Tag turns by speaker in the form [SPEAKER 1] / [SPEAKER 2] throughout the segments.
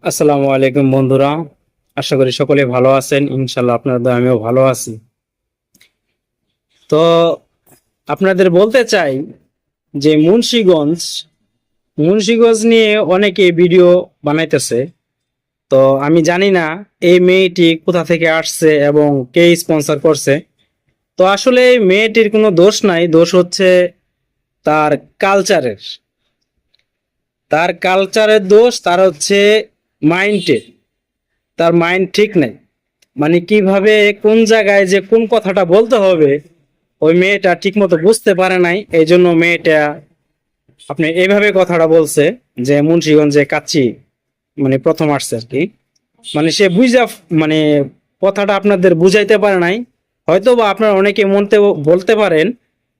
[SPEAKER 1] আসসালামু আলাইকুম বন্ধুরা, আশা করি সকলে ভালো আছেন। ইনশাল্লাহ আপনাদের দোয়ায় আমিও ভালো আছি। তো আপনাদের বলতে চাই যে মুন্সিগঞ্জ নিয়ে অনেকে ভিডিও বানাইতেছে। তো আমি জানি না এই মেয়েটি কোথা থেকে আসছে এবং কে স্পন্সর করছে। তো আসলে এই মেয়েটির কোনো দোষ নাই, দোষ হচ্ছে তার কালচারের তার কালচারের দোষ। তার হচ্ছে মাইন্ডের, তার মাইন্ড ঠিক নেই। মানে কিভাবে কোন জায়গায় যে কোন কথাটা বলতে হবে ওই মেয়েটা ঠিক মতো বুঝতে পারে নাই, এই জন্য মেয়েটা আপনি এইভাবে কথাটা বলছে যে মুন্সিগঞ্জে কাচ্চি মানে প্রথম আসছে আর কি। মানে সে মানে কথাটা আপনাদের বুঝাইতে পারে নাই। হয়তো বা আপনারা অনেকে মনতে বলতে পারেন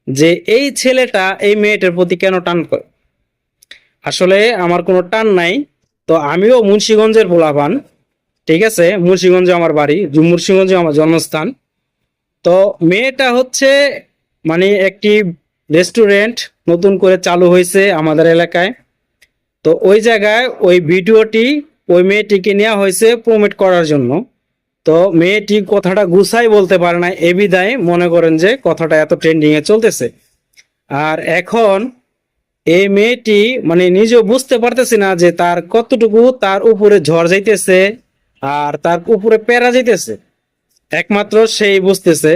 [SPEAKER 1] যে এই ছেলেটা এই মেয়েটার প্রতি কেন টান করে। আসলে আমার কোনো টান নাই। তো আমিও মুন্সিগঞ্জের পোলাপান, ঠিক আছে। মুন্সিগঞ্জে আমার বাড়ি, মুন্সিগঞ্জে আমার জন্মস্থান। তো মেয়েটা হচ্ছে মানে একটি রেস্টুরেন্ট নতুন করে চালু হয়েছে আমাদের এলাকায়। তো ওই জায়গায় ওই ভিডিওটি ওই মেয়েটিকে নেওয়া হয়েছে প্রমোট করার জন্য। তো মেয়েটি কথাটা গুছাই বলতে পারে না, এ বিধায় মনে করেন যে কথাটা এত ট্রেন্ডিংয়ে চলতেছে। আর এখন এই মেয়েটি মানে নিজেও বুঝতে পারতেছে না যে তার কতটুকু তার উপরে ঝড় যাইতেছে আর তার উপরে প্যারা যাইতেছে, একমাত্র সেই বুঝতেছে।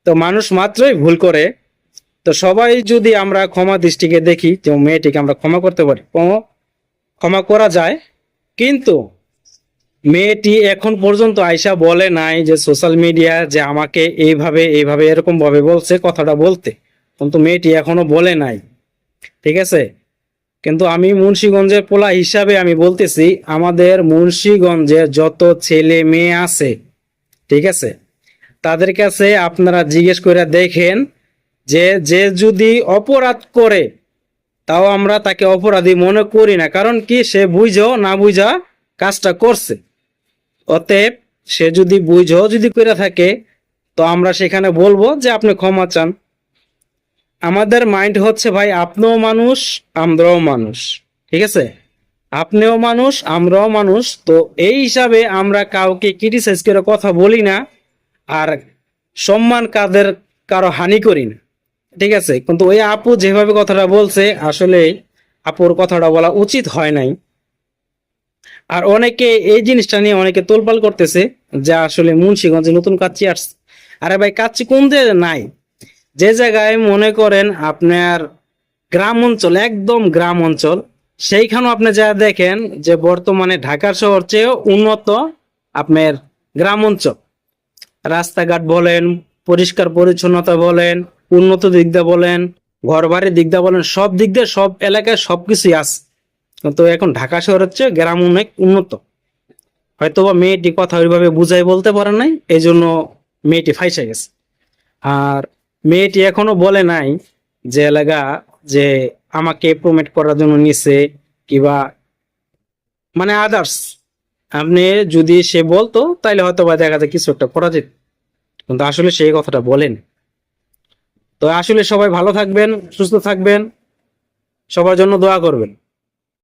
[SPEAKER 1] তো মানুষ মাত্রই ভুল করে। তো সবাই যদি আমরা ক্ষমা দৃষ্টিকে দেখি যে মেয়েটিকে আমরা ক্ষমা করতে পারি, ক্ষমা করা যায়। কিন্তু মেয়েটি এখন পর্যন্ত আয়সা বলে নাই যে সোশ্যাল মিডিয়া যে আমাকে এইভাবে এইভাবে এরকম ভাবে বলছে কথাটা বলতে, কিন্তু মেয়েটি এখনো বলে নাই, ঠিক আছে। কিন্তু আমি মুন্সিগঞ্জের পোলা হিসাবে আমি বলতেছি, আমাদের মুন্সিগঞ্জে যত ছেলে মেয়ে আছে, ঠিক আছে, তাদের কাছে আপনারা জিজ্ঞেস করে দেখেন যে যে যদি অপরাধ করে তাও আমরা তাকে অপরাধী মনে করি না। কারণ কি, সে বুঝো না বুঝা কাজটা করছে। অতএব সে যদি বুঝো যদি করে থাকে তো আমরা সেখানে বলবো যে আপনি ক্ষমা চান। আমাদের মাইন্ড হচ্ছে ভাই, আপনিও মানুষ আমরাও মানুষ, ঠিক আছে। আপনিও মানুষ আমরাও মানুষ। তো এই হিসাবে আমরা কাউকে ক্রিটিসাইজ করে কথা বলি না, আর সম্মান কারো হানি করি না, ঠিক আছে। কিন্তু ওই আপু যেভাবে কথাটা বলছে, আসলে আপুর কথাটা বলা উচিত হয় নাই। আর অনেকে এই জিনিসটা নিয়ে অনেকে তোলপাল করতেছে যে আসলে মুন্সিগঞ্জে নতুন কাচ্চি আসছে। আরে ভাই, কাচ্চি কোন জায়গায় নাই? যে জায়গায় মনে করেন আপনার গ্রাম অঞ্চল, একদম গ্রাম অঞ্চল, সেইখানেও আপনি যা দেখেন যে বর্তমানে ঢাকার শহর চেয়েও উন্নত আপনার গ্রাম অঞ্চল। রাস্তাঘাট বলেন, পরিষ্কার পরিচ্ছন্নতা বলেন, উন্নত দিক দিয়ে বলেন, ঘর বাড়ির দিক দিয়ে বলেন, সব দিক দিয়ে সব এলাকায় সবকিছুই আছে। কিন্তু এখন ঢাকা শহর হচ্ছে গ্রাম অনেক উন্নত। হয়তোবা মেয়েটি কথা ওইভাবে বুঝাই বলতে পারে নাই, এই জন্য মেয়েটি ফাইসে গেছে। আর মেয়েটি এখনো বলে নাই যে এলাকা যে আমাকে প্রমোট করার জন্য নিছে কিবা মানে আদার্স। আপনি যদি সে বলতো তাইলে হয়তো বা দেখা যায় কিছু একটা করা যেত, কিন্তু আসলে সেই কথাটা বলেন। তো আসলে সবাই ভালো থাকবেন, সুস্থ থাকবেন, সবার জন্য দোয়া করবেন।